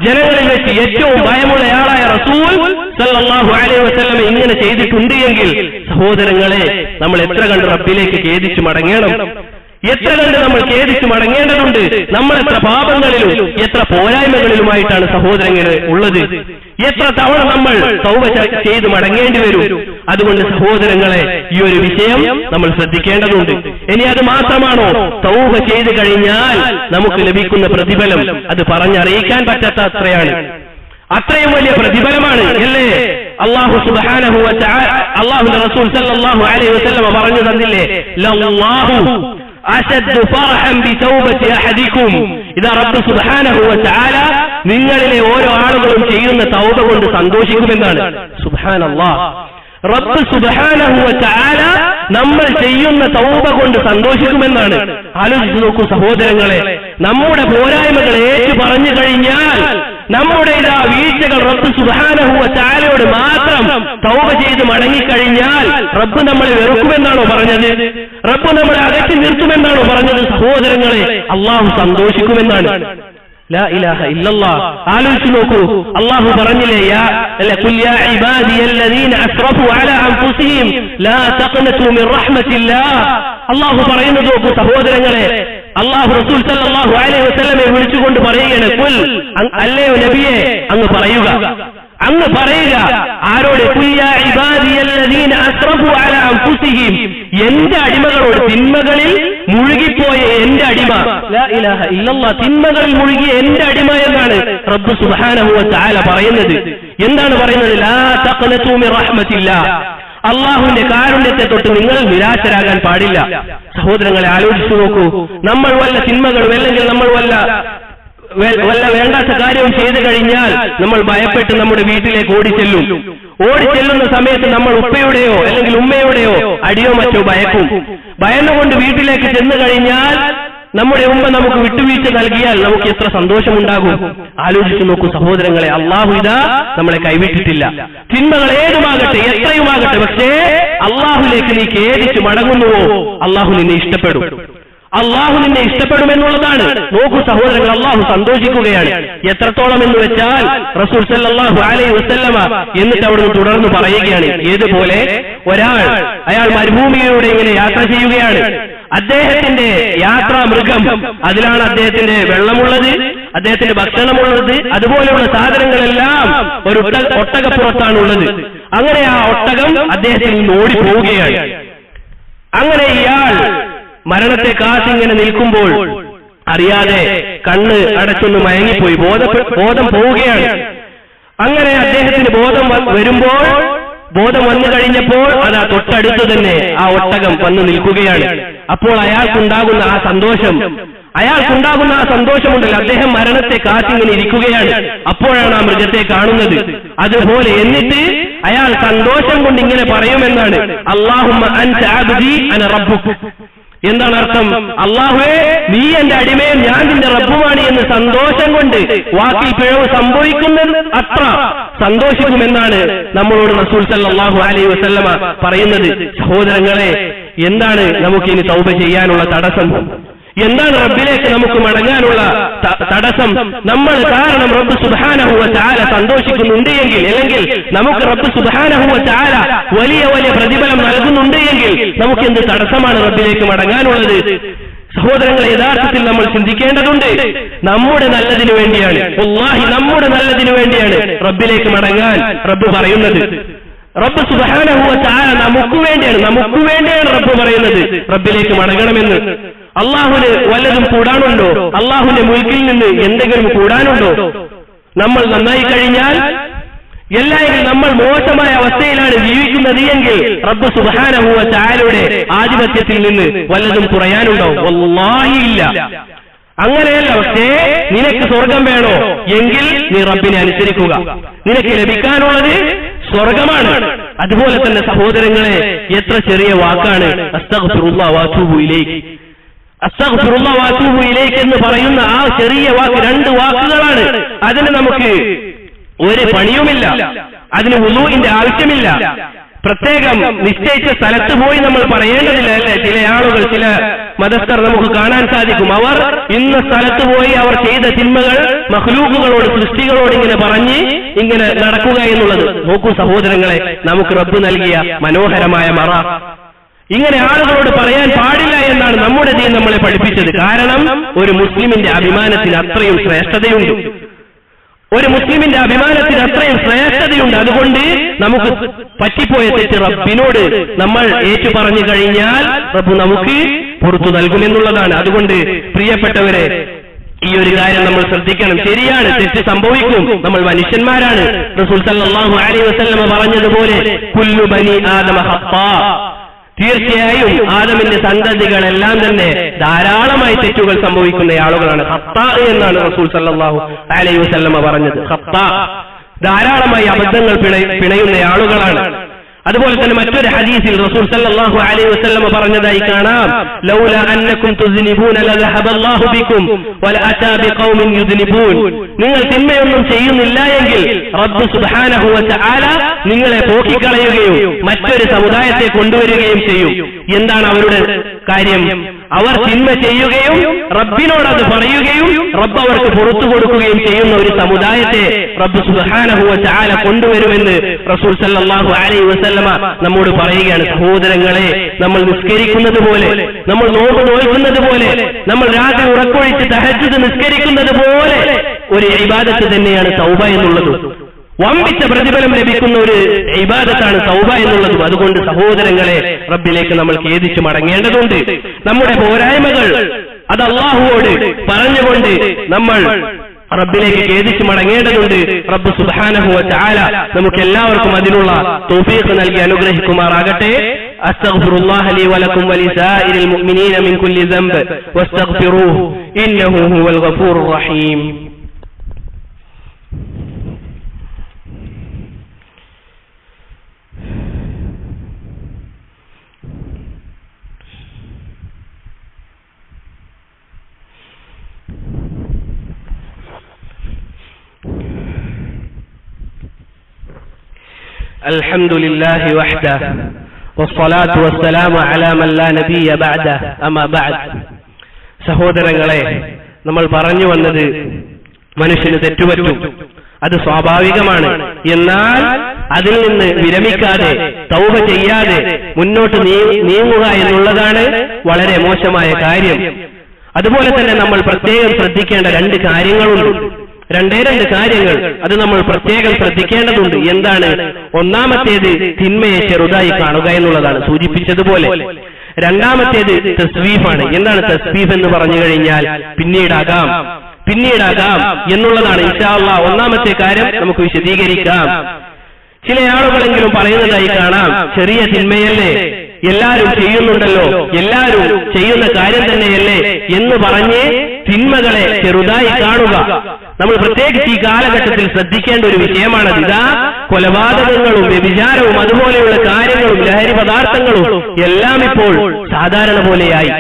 ജനങ്ങളിൽ വെച്ച് ഏറ്റവും ഭയമുള്ളയാളായ റസൂൽ സല്ലല്ലാഹു അലൈഹി വസല്ലം ഇങ്ങനെ ചെയ്തിട്ടുണ്ട് എങ്കിൽ സഹോദരങ്ങളെ, നമ്മൾ എത്ര കണ്ട് റബ്ബിലേക്ക് ഖേദിച്ചു മടങ്ങണം, എത്ര കണ്ട് നമ്മൾ ഖേദിച്ചു മടങ്ങേണ്ടതുണ്ട്. നമ്മൾ എത്ര പാപങ്ങളിലും എത്ര പോരായ്മകളിലുമായിട്ടാണ് സഹോദരങ്ങളെ ഉള്ളത്. എത്ര തവണ നമ്മൾ തൗബ ചെയ്ത് മടങ്ങേണ്ടി വരും. അതുകൊണ്ട് സഹോദരങ്ങളെ, ഈ ഒരു വിഷയം നമ്മൾ ശ്രദ്ധിക്കേണ്ടതുണ്ട്. ഇനി അത് മാത്രമാണോ? തൗബ ചെയ്ത് കഴിഞ്ഞാൽ നമുക്ക് ലഭിക്കുന്ന പ്രതിഫലം അത് പറഞ്ഞറിയിക്കാൻ പറ്റാത്ത അത്രയാണ്. അത്രയും വലിയ പ്രതിഫലമാണ്, അല്ലേ? അല്ലാഹു സുബ്ഹാനഹു വ തആല, അല്ലാഹുവിന്റെ റസൂൽ സല്ലല്ലാഹു അലൈഹി വസല്ലം പറഞ്ഞു തന്നില്ലേ, ലല്ലാഹു അശദ്ദു ഫർഹൻ ബിതൗബതി അഹദികും. ഇദാ റബ്ബ് സുബ്ഹാനഹു വ തആല നിങ്ങളിലെ ഓരോ ആളുകളും ചെയ്യുന്ന തൗബ കൊണ്ട് സന്തോഷിക്കുമെന്നാണ്. സുബ്ഹാനല്ലാഹ്. റബ്ബ് സുബ്ഹാനഹു വ തആല നമ്മൾ ചെയ്യുന്ന തൗബ കൊണ്ട് സന്തോഷിക്കുമെന്നാണ്. ആലോചിച്ചു നോക്കൂ സഹോദരങ്ങളെ, നമ്മുടെ പോരായ്മകൾ ഏറ്റു പറഞ്ഞു കഴിഞ്ഞാൽ, നമ്മുടെ ഇതാ വീഴ്ചകൾ റബ്ബ് സുബ്ഹാനഹു വ തആലയോട് മാത്രം തൗബ ചെയ്ത് മടങ്ങിക്കഴിഞ്ഞാൽ റബ്ബ് നമ്മളെ വെറുക്കുമെന്നാണോ പറഞ്ഞത്? റബ്ബ് നമ്മളെ അകറ്റി നിർത്തുമെന്നാണോ പറഞ്ഞത്? സഹോദരങ്ങളെ, അള്ളാഹു സന്തോഷിക്കുമെന്നാണ്. ലാ ഇലാഹ ഇല്ലല്ലാഹ്. ആലോചിച്ചു നോക്കൂ, അള്ളാഹു പറഞ്ഞില്ലേ, ഖുൽ യാ ഇബാദിയല്ലദീന അസ്റഫു അലാ അൻഫുസിഹിം ലാ തഖ്നതു മിർ റഹ്മത്തില്ലാഹ്. അള്ളാഹു പറയുന്നത് നോക്കൂ സഹോദരങ്ങളെ. അള്ളാഹു റസൂൽ സല്ലല്ലാഹു അലൈഹി വസല്ലമയെ വിളിച്ചുകൊണ്ട് പറയുകയാണ്, ഖുൽ, അല്ലയോ നബിയെ, അങ്ങ് പറയുക ആരോട്? ഖുൽ യാ ഇബാദിയല്ലദീന അസ്റഫു അലാ അൻഫുസിഹിം, എന്റെ അടിമകളോട്, തിന്മകളിൽ മുഴുകിപ്പോയ എന്റെ അടിമ. ലാ ഇലാഹ ഇല്ലല്ലാഹ്. തിന്മകളിൽ മുഴുകിയ എന്റെ അടിമ എന്നാണ് റബ്ബ് സുബ്ഹാനഹു വ തആല പറയുന്നത്. എന്താണ് പറയുന്നത്? ലാ തഖ്നതു മിർ റഹ്മത്തില്ലാഹ്. അള്ളാഹുവിന്റെ കാരുണ്യത്തെ തൊട്ട് നിങ്ങൾ നിരാശരാകാൻ പാടില്ല. സഹോദരങ്ങളെ, ആലോചിച്ചു നോക്കൂ, നമ്മൾ വല്ല തിന്മകളും അല്ലെങ്കിൽ നമ്മൾ വല്ല വേണ്ടാത്ത കാര്യവും ചെയ്തു കഴിഞ്ഞാൽ നമ്മൾ ഭയപ്പെട്ട് നമ്മുടെ വീട്ടിലേക്ക് ഓടിച്ചെല്ലുന്ന സമയത്ത് നമ്മൾ ഉപ്പയുടെയോ അല്ലെങ്കിൽ ഉമ്മയുടെയോ അടിയോ മറ്റോ ഭയക്കും. ഭയന്നുകൊണ്ട് വീട്ടിലേക്ക് ചെന്നു കഴിഞ്ഞാൽ നമ്മുടെ ഉമ്മ നമുക്ക് വിട്ടുവീഴ്ച നൽകിയാൽ നമുക്ക് എത്ര സന്തോഷമുണ്ടാകും. ആലോചിച്ചു നോക്കൂ സഹോദരങ്ങളെ, അള്ളാഹു ഇതാ നമ്മളെ കൈവിട്ടിട്ടില്ല. തിന്മകൾ ഏതുമാകട്ടെ, എത്രയുമാകട്ടെ, പക്ഷേ അള്ളാഹുലേക്ക് നീ ഖേദിച്ച് മടങ്ങുന്നുവോ അള്ളാഹു നിന്നെ ഇഷ്ടപ്പെടും. അള്ളാഹു നിന്നെ ഇഷ്ടപ്പെടുമെന്നുള്ളതാണ്. നോക്കൂ സഹോദരങ്ങൾ, അള്ളാഹു സന്തോഷിക്കുകയാണ്. എത്രത്തോളം എന്ന് വെച്ചാൽ റസൂൽ സല്ലല്ലാഹു അലൈഹി വസല്ലമ എന്നിട്ട് അവിടുന്ന് തുടർന്ന് പറയുകയാണ്, ഏതുപോലെ അയാൾ മരുഭൂമിയിലൂടെ ഇങ്ങനെ യാത്ര ചെയ്യുകയാണ്. അദ്ദേഹത്തിന്റെ യാത്രാ മൃഗം, അതിലാണ് അദ്ദേഹത്തിന്റെ വെള്ളമുള്ളത്, അദ്ദേഹത്തിന്റെ ഭക്ഷണമുള്ളത്, അതുപോലെയുള്ള സാധനങ്ങളെല്ലാം ഒരു ഒട്ടകപ്പുറത്താണുള്ളത്. അങ്ങനെ ആ ഒട്ടകം അദ്ദേഹത്തിൽ നിന്ന് ഓടിപ്പോവുകയാണ്. അങ്ങനെ ഇയാൾ മരണത്തെ കാത്തിങ്ങനെ നിൽക്കുമ്പോൾ അറിയാതെ കണ്ണ് അടച്ചൊന്ന് മയങ്ങിപ്പോയി, ബോധം പോവുകയാണ്. അങ്ങനെ അദ്ദേഹത്തിന് ബോധം വന്നു കഴിഞ്ഞപ്പോൾ അതാ തൊട്ടടുത്ത് തന്നെ ആ ഒട്ടകം വന്ന് നിൽക്കുകയാണ്. അപ്പോൾ അയാൾക്കുണ്ടാകുന്ന ആ സന്തോഷമുണ്ടല്ലോ, അദ്ദേഹം മരണത്തെ കാത്തിങ്ങനെ ഇരിക്കുകയാണ്. അപ്പോഴാണ് ആ മൃഗത്തെ കാണുന്നത്. അതുപോലെ എന്നിട്ട് അയാൾ സന്തോഷം കൊണ്ട് ഇങ്ങനെ പറയുമെന്നാണ്, അല്ലാഹുമ്മ അൻത അബ്ദി അന റബ്ബുക. എന്താണ് അർത്ഥം? അല്ലാഹുവേ, നീ എന്റെ അടിമയും ഞാൻ നിന്റെ റബ്ബുമാണ് എന്ന് സന്തോഷം കൊണ്ട്, വാക്കിൽ പിഴവ് സംഭവിക്കുന്നത് അത്ര സന്തോഷിക്കുമെന്നാണ് നമ്മളോട് റസൂൽ സല്ലല്ലാഹു അലൈഹി വസല്ലമ പറയുന്നത്. സഹോദരങ്ങളെ, എന്താണ് നമുക്കിനി തൗബ ചെയ്യാനുള്ള തടസ്സം? എന്താണ് റബ്ബിലേക്ക് നമുക്ക് മടങ്ങാനുള്ള തടസ്സം? നമ്മൾ കാരണം റബ്ബ് സുബ്ഹാനഹു വ തആല സന്തോഷിക്കുന്നുണ്ട് എങ്കിൽ, അല്ലെങ്കിൽ നമുക്ക് റബ്ബ് സുബ്ഹാനഹു വ തആല വലിയ വലിയ പ്രതിഫലം നൽകുന്നുണ്ട് എങ്കിൽ നമുക്ക് എന്ത് തടസ്സമാണ് റബ്ബിലേക്ക് മടങ്ങാനുള്ളത്? സഹോദരങ്ങളെ, യഥാർത്ഥത്തിൽ നമ്മൾ ചിന്തിക്കേണ്ടതുണ്ട്. നമ്മുടെ നല്ലതിനു വേണ്ടിയാണ്, വല്ലാഹി നമ്മുടെ നല്ലതിനു വേണ്ടിയാണ് റബ്ബിലേക്ക് മടങ്ങാൻ റബ്ബ് പറയുന്നത്. റബ്ബ് സുബ്ഹാനഹു വ തആല നമുക്ക് വേണ്ടിയാണ് റബ്ബ് പറയുന്നത് റബ്ബിലേക്ക് മടങ്ങണമെന്ന്. അള്ളാഹുവിന് വല്ലതും കൂടാനുണ്ടോ? അള്ളാഹുവിന്റെ മുൽക്കിൽ നിന്ന് എന്തെങ്കിലും കൂടാനുണ്ടോ? നമ്മൾ നന്നായി കഴിഞ്ഞാൽ, എല്ലാവരും നമ്മൾ മോശമായ അവസ്ഥയിലാണ് ജീവിക്കുന്നത് എങ്കിൽ റബ്ബ് സുബ്ഹാനഹു വ തആലയുടെ ആധിപത്യത്തിൽ നിന്ന് വല്ലതും കുറയാനുണ്ടോ? വല്ലാഹി ഇല്ല. അങ്ങനെയല്ല. പക്ഷേ നിനക്ക് സ്വർഗം വേണോ എങ്കിൽ നീ റബ്ബിനെ അനുസരിക്കുക. നിനക്ക് ലഭിക്കാനുള്ളത് സ്വർഗമാണ്. അതുപോലെ തന്നെ സഹോദരങ്ങളെ, എത്ര ചെറിയ വാക്കാണ് അസ്തഗ്ഫിറുല്ലാഹ് വഅതൂബു ഇലൈഹി. അസ്തഗ്ഫിറുല്ലാഹ് വഅതൂബു ഇലൈഹി എന്ന് പറയുന്ന ആ ചെറിയ വാക്ക്, 2 വാക്കുകളാണ്. അതിന് നമുക്ക് ഒരു പണിയുമില്ല, അതിന് വുളൂഇന്റെ ആവശ്യമില്ല. പ്രത്യേകം നിശ്ചയിച്ച സ്ഥലത്ത് പോയി നമ്മൾ പറയേണ്ടതില്ല, അല്ലേ? ചില ആളുകൾ, ചില മതസ്ഥർ നമുക്ക് കാണാൻ സാധിക്കും, അവർ ഇന്ന സ്ഥലത്ത് പോയി അവർ ചെയ്ത തിന്മകൾ മഖ്ലൂഖുകളോട്, സൃഷ്ടികളോട് ഇങ്ങനെ പറഞ്ഞ് ഇങ്ങനെ നടക്കുക എന്നുള്ളത്. നോക്കൂ സഹോദരങ്ങളെ, നമുക്ക് റബ്ബ് നൽകിയ മനോഹരമായ മറ ഇങ്ങനെ ആളുകളോട് പറയാൻ പാടില്ല എന്നാണ് നമ്മുടെ ദീൻ നമ്മളെ പഠിപ്പിച്ചത്. കാരണം ഒരു മുസ്ലിമിന്റെ അഭിമാനത്തിന് അത്രയും ശ്രേഷ്ഠതയുണ്ട്. അതുകൊണ്ട് നമുക്ക് പറ്റിപ്പോയ തെറ്റ് റബ്ബിനോട് നമ്മൾ ഏറ്റു പറഞ്ഞു കഴിഞ്ഞാൽ റബ്ബ് നമുക്ക് പുറത്തു നൽകുമെന്നുള്ളതാണ്. അതുകൊണ്ട് പ്രിയപ്പെട്ടവരെ, ഈ ഒരു കാര്യം നമ്മൾ ശ്രദ്ധിക്കണം. ശരിയാണ്, തെറ്റ് സംഭവിക്കും, നമ്മൾ മനുഷ്യന്മാരാണ്. റസൂൽ സല്ലല്ലാഹു അലൈഹി വസല്ലം പറഞ്ഞതുപോലെ കുല്ലു ബനി ആദമ ഖത്താ, തീർച്ചയായും ആദമിന്റെ സന്തതികളെല്ലാം തന്നെ ധാരാളമായി തെറ്റുകൾ സംഭവിക്കുന്ന ആളുകളാണ്. ഖത്താ എന്നാണ് റസൂൽ സല്ലല്ലാഹു അലൈഹി വസല്ലം പറഞ്ഞത്. ഖത്താ, ധാരാളമായി അബദ്ധങ്ങൾ പിണയുന്ന ആളുകളാണ്. അതുപോലെ തന്നെ മറ്റൊരു ഹദീസിൽ റസൂൽ സല്ലല്ലാഹു അലൈഹി വസല്ലം പറഞ്ഞതായി കാണാം, ലൗലാ അന്നകും തുസ്നിബൂന ലദഹബല്ലാഹു ബികും വലഅതാ ബിഖൗമിൻ യുദ്നിബൂൻ. നിങ്ങൾ തിന്മയൊന്നും ചെയ്യുന്നില്ല എങ്കിൽ റബ്ബ് സുബ്ഹാനഹു വ തആല നിങ്ങളെ പോക്കിക്കളയുകയും മറ്റൊരു സമുദായത്തെ കൊണ്ടുവരികയും ചെയ്യും. എന്താണ് അവരുടെ കാര്യം? അവർ തിന്മ ചെയ്യുകയും റബ്ബിനോടത് പറയുകയും റബ്ബ് അവർക്ക് പുറത്തു കൊടുക്കുകയും ചെയ്യുന്ന ഒരു സമുദായത്തെ റബ്ബ് സുബ്ഹാനഹു വ തആല കൊണ്ടുവരുമെന്ന് റസൂൽ സല്ലല്ലാഹു അലൈഹി വസല്ലമ നമ്മോട് പറയുകയാണ്. സഹോദരങ്ങളെ, നമ്മൾ നിസ്കരിക്കുന്നത് പോലെ, നമ്മൾ നോമ്പ് നോൽക്കുന്നത് പോലെ, നമ്മൾ രാത്രി ഉറക്കൊഴിച്ച് തഹജ്ജുദ് നിസ്കരിക്കുന്നത് പോലെ ഒരു ഇബാദത്ത് തന്നെയാണ് തൗബ എന്നുള്ളത്. വമ്പിച്ച പ്രതിഫലം ലഭിക്കുന്ന ഒരു ഇബാദത്താണ് തൗബ എന്നുള്ളതും. അതുകൊണ്ട് സഹോദരങ്ങളെ, റബ്ബിലേക്ക് നമ്മൾ ഖേദിച്ചു മടങ്ങേണ്ടതുണ്ട്. നമ്മുടെ പോരായ്മകൾ അത് അല്ലാഹുവോട് പറഞ്ഞുകൊണ്ട് നമ്മൾ റബ്ബിലേക്ക് ഖേദിച്ചു മടങ്ങേണ്ടതുണ്ട്. റബ്ബ് സുബ്ഹാനഹു വ തആല നമുക്ക് എല്ലാവർക്കും അതിനുള്ള തൗഫീഖ് നൽകി അനുഗ്രഹിക്കുമാറാകട്ടെ. അസ്തഗ്ഫിറുല്ലാഹ ലി വലക്കും വലിസാഇരിൽ മുഅ്മിനീന മിൻ കുല്ലി ദംബ് വസ്തഗ്ഫിറൂഹു ഇന്നഹു ഹുവൽ ഗഫൂറുർ റഹീം. അൽഹംദുലില്ലാഹി വഹ്ദഹ വസ്സലാത്തു വസ്സലാമു അലാ മൻ ലാ നബിയ്യ ബഅദഹ അമാ ബഅദ്. സഹോദരങ്ങളെ, നമ്മൾ പറഞ്ഞു വന്നത് മനുഷ്യന് തെറ്റുപറ്റും, അത് സ്വാഭാവികമാണ്. എന്നാൽ അതിൽ നിന്ന് വിരമിക്കാതെ തൗബ ചെയ്യാതെ മുന്നോട്ട് നീങ്ങുക എന്നുള്ളതാണ് വളരെ മോശമായ കാര്യം. അതുപോലെ തന്നെ നമ്മൾ പ്രത്യേകം ശ്രദ്ധിക്കേണ്ട രണ്ട് കാര്യങ്ങളുണ്ട്. രണ്ട് കാര്യങ്ങൾ അത് നമ്മൾ പ്രത്യേകം ശ്രദ്ധിക്കേണ്ടതുണ്ട്. എന്താണ്? ഒന്നാമത്തേത് തിന്മയെ ചെറുതായി കാണുക എന്നുള്ളതാണ്, സൂചിപ്പിച്ചതുപോലെ. രണ്ടാമത്തേത് തസ്വീഫാണ്. എന്താണ് തസ്വീഫ് എന്ന് പറഞ്ഞു കഴിഞ്ഞാൽ പിന്നീടാകാം എന്നുള്ളതാണ്. ഇൻഷാ അല്ലാഹ് ഒന്നാമത്തെ കാര്യം നമുക്ക് വിശദീകരിക്കാം. ചില ആളുകളെങ്കിലും പറയുന്നതായി കാണാം, ചെറിയ തിന്മയല്ലേ, എല്ലാവരും ചെയ്യുന്നുണ്ടല്ലോ, എല്ലാവരും ചെയ്യുന്ന കാര്യം തന്നെയല്ലേ എന്ന് പറഞ്ഞ് തിന്മകളെ ചെറുതായി കാണുക. നമ്മൾ പ്രത്യേകിച്ച് ഈ കാലഘട്ടത്തിൽ ശ്രദ്ധിക്കേണ്ട ഒരു വിഷയമാണത്. ഇതാ കൊലപാതകങ്ങളും വ്യഭിചാരവും അതുപോലെയുള്ള കാര്യങ്ങളും ലഹരി പദാർത്ഥങ്ങളും എല്ലാം ഇപ്പോൾ സാധാരണ പോലെയായി,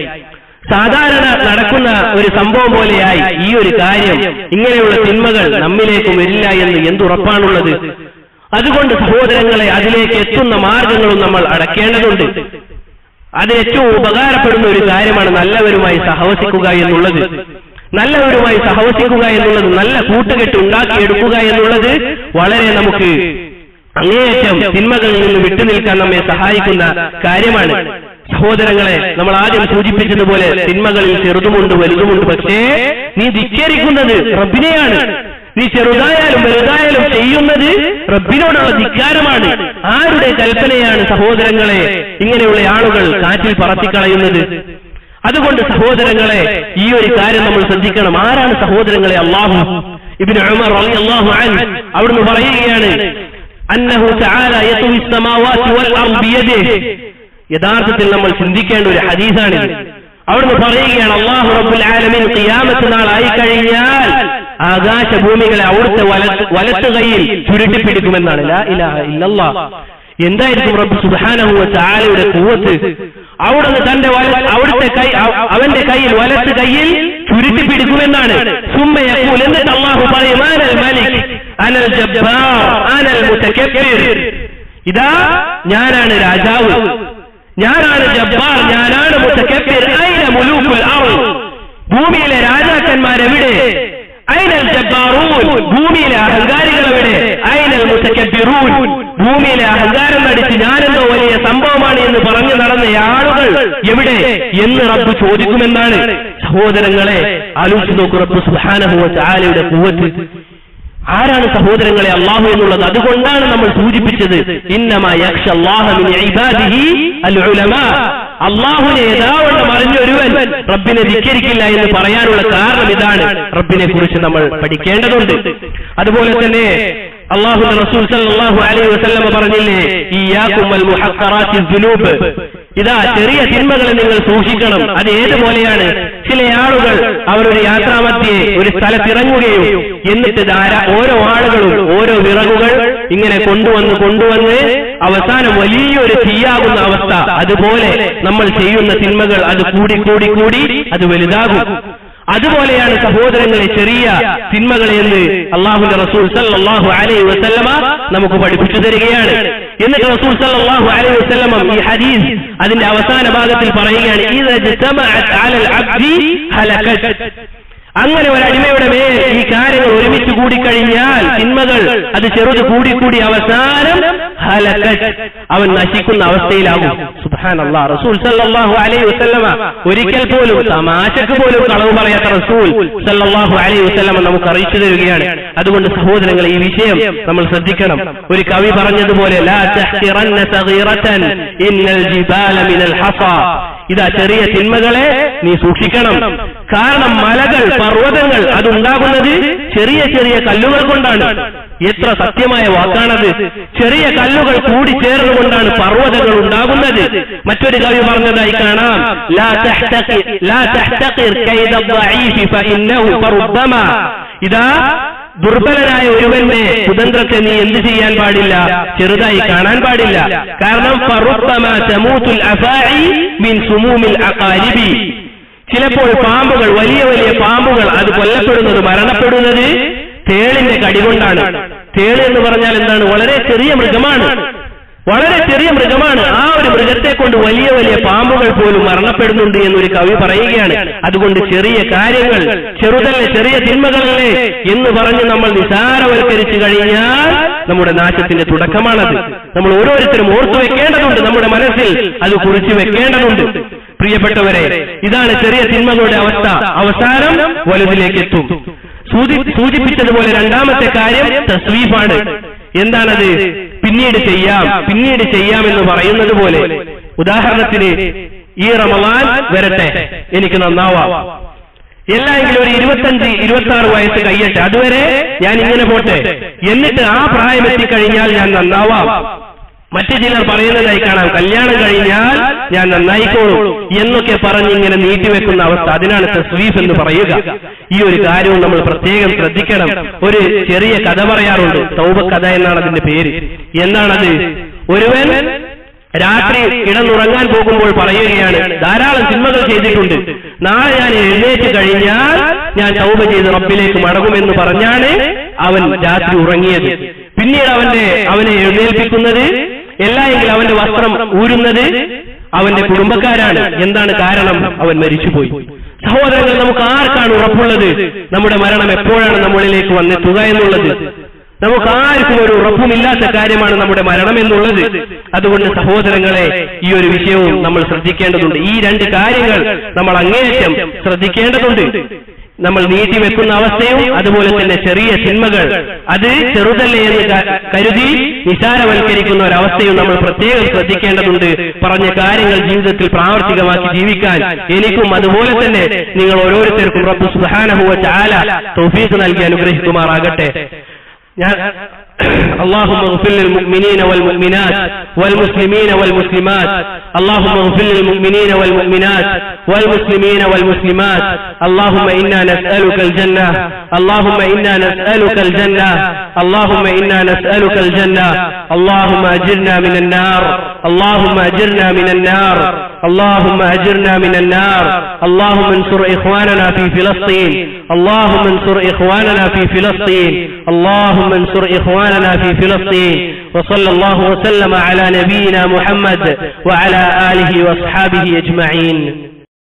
സാധാരണ നടക്കുന്ന ഒരു സംഭവം പോലെയായി. ഈ ഒരു കാര്യം, ഇങ്ങനെയുള്ള തിന്മകൾ നമ്മിലേക്ക് വരില്ല എന്ന് എന്തുറപ്പാണുള്ളത്? അതുകൊണ്ട് സഹോദരങ്ങളെ, അതിലേക്ക് എത്തുന്ന മാർഗങ്ങളും നമ്മൾ അടക്കേണ്ടതുണ്ട്. അത് ഏറ്റവും ഉപകാരപ്പെടുന്ന ഒരു കാര്യമാണ് നല്ലവരുമായി സഹവസിക്കുക എന്നുള്ളത്. നല്ല കൂട്ടുകെട്ട് ഉണ്ടാക്കിയെടുക്കുക എന്നുള്ളത് വളരെ നമുക്ക് അങ്ങേയറ്റം തിന്മകളിൽ നിന്ന് വിട്ടുനിൽക്കാൻ നമ്മെ സഹായിക്കുന്ന കാര്യമാണ്. സഹോദരങ്ങളെ, നമ്മൾ ആദ്യം സൂചിപ്പിച്ചതുപോലെ തിന്മകളിൽ ചെറുതുമുണ്ട് വലുതുമുണ്ട്. പക്ഷേ നീ ധിക്കരിക്കുന്നത് റബ്ബിനെയാണ്. നീ ചെറുതായാലും വലുതായാലും ചെയ്യുന്നത് റബ്ബിനോടുള്ള ധിക്കാരമാണ്. ആരുടെ കൽപ്പനയാണ് സഹോദരങ്ങളെ ഇങ്ങനെയുള്ള ആളുകൾ കാറ്റിൽ പറത്തിക്കളയുന്നത്? അതുകൊണ്ട് സഹോദരങ്ങളെ, ഈ ഒരു കാര്യം നമ്മൾ ശ്രദ്ധിക്കണം. ആരാണ് സഹോദരങ്ങളെ? അല്ലാഹു. ഇബ്നു ഉമർ റളിയല്ലാഹു അൻഹു അവിടുന്ന് പറയുകയാണ്, അന്നഹു തആല യത്വി സ്സമാവാതി വൽ അർദ് ബിയദിഹി. യഥാർത്ഥത്തിൽ നമ്മൾ ചിന്തിക്കേണ്ട ഒരു ഹദീസാണ്. അവിടുന്ന് പറയുകയാണ്, അല്ലാഹു റബ്ബുൽ ആലമീൻ ഖിയാമത്ത് നാളായി കഴിഞ്ഞാൽ ആകാശഭൂമികളെ അവിടുത്തെ വലത്ത് കൈയിൽ ചുരുട്ടിപ്പിടിക്കുമെന്നാണ്. ലാ ഇലാഹ ഇല്ലല്ലാഹ്. എന്തായിരിക്കും റബ്ബ് സുബ്ഹാനഹു വ തആലയുടെ ഖുവത്ത്? അവിടുന്ന് തന്റെ അവന്റെ കയ്യിൽ വലത്ത് കൈയിൽ ചുരുട്ടിപ്പിടിക്കുമെന്നാണ്. സുമ്മ യഖൂൽ, എന്നിട്ട് അല്ലാഹു പറയും, അനൽ മലിക് അനൽ ജബ്ബാർ അനൽ മുതകബ്ബിർ. ഇതാ ഞാനാണ് രാജാവ്, ഞാനാണ് ജബ്ബാർ, ഞാനാണ് മുതകബ്ബിർ. ഐന മുലൂകുൽ അർദ്. ഭൂമിയിലെ രാജാക്കന്മാരെവിടെ? ഐനൽ ജബ്ബാറൂൻ. ഭൂമിയിലെ അഹങ്കാരികൾ എവിടെ? ഐനൽ മുതകബ്ബിറൂൻ. ഭൂമിയിലെ അഹങ്കാരം നടിച്ച് ഞാനെന്തോ വലിയ സംഭവമാണ് എന്ന് പറഞ്ഞു നടന്ന ആളുകൾ എവിടെ എന്ന് റബ്ബ് ചോദിക്കുമെന്നാണ്. സഹോദരങ്ങളെ, ആലോചിച്ച് നോക്കൂ, റബ്ബ് സുബ്ഹാനഹു വ തആലയുടെ ഖുവത്ത്. ആരാണ് സഹോദരങ്ങളെ അല്ലാഹു എന്നുള്ളത്? അതുകൊണ്ടാണ് നമ്മൾ സൂചിപ്പിച്ചത്, ഇന്നമാ യഖ്ശല്ലാഹ മിൻ ഇബാദിഹി അൽ ഉലമാ. അല്ലാഹുവിനെ യഥാവണ്ണം അറിഞ്ഞൊരുവൻ റബ്ബിനെ ധിക്കരിക്കില്ല എന്ന് പറയാനുള്ള കാരണം ഇതാണ്. റബ്ബിനെ കുറിച്ച് നമ്മൾ പഠിക്കേണ്ടതുണ്ട്. അതുപോലെ തന്നെ അല്ലാഹുവിന്റെ റസൂൽ സല്ലല്ലാഹു അലൈഹി വസല്ലം പറഞ്ഞില്ലേ, ഇയ്യാകും വൽ മുഹഖറാത്തിസ് ദുനൂബ്. ഇതാ ചെറിയ തിന്മകളെ നിങ്ങൾ സൂക്ഷിക്കണം. അത് ഏതുപോലെയാണ്? ചില ആളുകൾ അവരൊരു യാത്രാമധ്യേ ഒരു സ്ഥലത്തിറങ്ങുകയും എന്നിട്ട് ഓരോ ആളുകളും ഓരോ വിറകുകൾ ഇങ്ങനെ കൊണ്ടുവന്ന് അവസാനം വലിയൊരു തീയാകുന്ന അവസ്ഥ. അതുപോലെ നമ്മൾ ചെയ്യുന്ന തിന്മകൾ അത് കൂടി അത് വലുതാകും. അതുപോലെയാണ് സഹോദരങ്ങളെ ചെറിയ തിന്മകളെ എന്ന് അല്ലാഹുവിന്റെ റസൂൽ സല്ലല്ലാഹു അലൈഹി വസല്ലമ നമുക്ക് പഠിപ്പിച്ചു തരികയാണ്. എന്നിട്ട് റസൂൽ സല്ലല്ലാഹു അലൈഹി വസല്ലമ ഈ ഹദീസ് അതിന്റെ അവസാന ഭാഗത്തിൽ പറയുകയാണ്, ഇദാ ജതമഅത് അലൽ അബ്ദി ഹലകത്. അങ്ങനെ ഒരു അടിമയുടെ മേൽ ഈ കാര്യങ്ങൾ ഒരുമിച്ച് കൂടിക്കഴിഞ്ഞാൽ തിന്മകൾ അത് ചെറുത് കൂടി അവസാനം ഹലകത്, അവൻ നശിക്കുന്ന അവസ്ഥയിലാകും. സുബ്ഹാനല്ലാഹ്. റസൂൽ സല്ലല്ലാഹു അലൈഹി വസല്ലമ ഒരിക്കൽ പോലും തമാശക്ക് പോലും കളവ് പറയാത്ത റസൂൽ സല്ലല്ലാഹു അലൈഹി വസല്ലമ നമുക്ക് അറിയിച്ചു തരികയാണ്. അതുകൊണ്ട് സഹോദരങ്ങളെ, ഈ വിഷയം നമ്മൾ ശ്രദ്ധിക്കണം. ഒരു കവി പറഞ്ഞതുപോലെ, ലാ തഹ്തിറന്ന സഗീറതൻ ഇന്നൽ ജിബാല മിനൽ ഹസാ. ഇതാ ചെറിയ തിന്മകളെ നീ സൂക്ഷിക്കണം. കാരണം മലകൾ, പർവ്വതങ്ങൾ അതുണ്ടാകുന്നത് ചെറിയ കല്ലുകൾ കൊണ്ടാണ്. എത്ര സത്യമായ വാക്കാണത്! ചെറിയ കല്ലുകൾ കൂടി ചേർന്നുകൊണ്ടാണ് പർവ്വതങ്ങൾ ഉണ്ടാകുന്നത്. മറ്റൊരു കവി പറഞ്ഞതായി കാണാം, ലാ തഹ്തഖിർ കൈദ ദഈഫ് ഫഇന്നഹു ഫറുബ്ബമാ. ഇതാ ദുർബലനായ ഒരുവന്റെ കുതന്ത്രത്തെ നീ എന്ത് ചെയ്യാൻ പാടില്ല? ചെറുതായി കാണാൻ പാടില്ല. കാരണം ഫറുബ്ബമാ തമൂതുൽ അഫാഇ മിൻ സുമൂമിൽ അഖാരിബി. ചിലപ്പോൾ പാമ്പുകൾ, വലിയ പാമ്പുകൾ അത് കൊല്ലപ്പെടുന്നത്, മരണപ്പെടുന്നത് തേളിന്റെ കടി കൊണ്ടാണ്. തേള് എന്ന് പറഞ്ഞാൽ എന്താണ്? വളരെ ചെറിയ മൃഗമാണ്. വളരെ ചെറിയ മൃഗമാണ്. ആ ഒരു മൃഗത്തെ കൊണ്ട് വലിയ വലിയ പാമ്പുകൾ പോലും മരണപ്പെടുന്നുണ്ട് എന്നൊരു കവി പറയുകയാണ്. അതുകൊണ്ട് ചെറിയ കാര്യങ്ങൾ, ചെറുതല്ലേ, ചെറിയ തിന്മകളല്ലേ എന്ന് പറഞ്ഞ് നമ്മൾ നിസാരവൽക്കരിച്ചു കഴിഞ്ഞാൽ നമ്മുടെ നാശത്തിന്റെ തുടക്കമാണത്. നമ്മൾ ഓരോരുത്തരും ഓർത്തു വെക്കേണ്ടതുണ്ട്, നമ്മുടെ മനസ്സിൽ അത് കുറിച്ചു വെക്കേണ്ടതുണ്ട്. പ്രിയപ്പെട്ടവരെ, ഇതാണ് ചെറിയ തിന്മകളുടെ അവസ്ഥ. അവസാനം വലുതിലേക്ക് എത്തും. സൂചിപ്പിച്ചതുപോലെ രണ്ടാമത്തെ കാര്യം തസ്വീഫാണ്. എന്താണത്? പിന്നീട് ചെയ്യാം എന്ന് പറയുന്നത് പോലെ. ഉദാഹരണത്തിന്, ഈ റമളാൻ വരട്ടെ, എനിക്ക് നന്നാവാം, എല്ലായെങ്കിലും ഒരു 25-26 വയസ്സ് കഴിയട്ടെ, അതുവരെ ഞാൻ ഇങ്ങനെ പോട്ടെ, എന്നിട്ട് ആ പ്രായം എത്തിക്കഴിഞ്ഞാൽ ഞാൻ നന്നാവാം. മറ്റു ചിലർ പറയുന്നതായി കാണാം, കല്യാണം കഴിഞ്ഞാൽ ഞാൻ നന്നായിക്കോളും എന്നൊക്കെ പറഞ്ഞ് ഇങ്ങനെ നീട്ടിവെക്കുന്ന അവസ്ഥ. അതിനാണ് തസ്വീഫ് എന്ന് പറയുക. ഈ ഒരു കാര്യവും നമ്മൾ പ്രത്യേകം ശ്രദ്ധിക്കണം. ഒരു ചെറിയ കഥ പറയാറുണ്ട്, തൗബ കഥ എന്നാണ് അതിന്റെ പേര്. എന്താണത്? ഒരുവൻ രാത്രി കിടന്നുറങ്ങാൻ പോകുമ്പോൾ പറയുകയാണ്, ധാരാളം തിന്മകൾ ചെയ്തിട്ടുണ്ട്, നാളെ ഞാൻ എഴുന്നേറ്റ് കഴിഞ്ഞാൽ ഞാൻ തൗബ ചെയ്ത് റബ്ബിലേക്ക് മടങ്ങുമെന്ന് പറഞ്ഞാണ് അവൻ രാത്രി ഉറങ്ങിയത്. പിന്നീട് അവനെ എഴുന്നേൽപ്പിക്കുന്നത്, എല്ലായെങ്കിലും അവന്റെ വസ്ത്രം ഊരുന്നത് അവന്റെ കുടുംബക്കാരാണ്. എന്താണ് കാരണം? അവൻ മരിച്ചുപോയി. സഹോദരങ്ങൾ, നമുക്ക് ആർക്കാണ് ഉറപ്പുള്ളത് നമ്മുടെ മരണം എപ്പോഴാണ് നമ്മളിലേക്ക് വന്നെത്തുക എന്നുള്ളത്? നമുക്ക് ആർക്കും ഒരു ഉറപ്പുമില്ലാത്ത കാര്യമാണ് നമ്മുടെ മരണം എന്നുള്ളത്. അതുകൊണ്ട് സഹോദരങ്ങളെ, ഈ ഒരു വിഷയവും നമ്മൾ ശ്രദ്ധിക്കേണ്ടതുണ്ട്. ഈ രണ്ട് കാര്യങ്ങൾ നമ്മൾ അങ്ങേയറ്റം ശ്രദ്ധിക്കേണ്ടതുണ്ട്. നമ്മൾ നീട്ടിവെക്കുന്ന അവസ്ഥയും അതുപോലെ തന്നെ ചെറിയ തിന്മകൾ അത് ചെറുതല്ലേ എന്ന് കരുതി നിസാരവൽക്കരിക്കുന്ന ഒരവസ്ഥയും നമ്മൾ പ്രത്യേകം ശ്രദ്ധിക്കേണ്ടതുണ്ട്. പറഞ്ഞ കാര്യങ്ങൾ ജീവിതത്തിൽ പ്രാവർത്തികമാക്കി ജീവിക്കാൻ എനിക്കും അതുപോലെ തന്നെ നിങ്ങൾ ഓരോരുത്തർക്കും റബ്ബ് സുബ്ഹാനഹു വ തആല തൗഫീഖ് നൽകി അനുഗ്രഹിക്കുമാറാകട്ടെ. اللهم اغفر للمؤمنين والمؤمنات والمسلمين والمسلمات اللهم اغفر للمؤمنين والمؤمنات والمسلمين والمسلمات اللهم إنا نسألك الجنة اللهم إنا نسألك الجنة اللهم إنا نسألك الجنة اللهم أجرنا من النار اللهم أجرنا من النار اللهم أجرنا من النار اللهم انصر إخواننا في فلسطين اللهم انصر إخواننا في فلسطين اللهم انصر إخواننا في فلسطين وصلى الله وسلم على نبينا محمد وعلى آله وأصحابه أجمعين.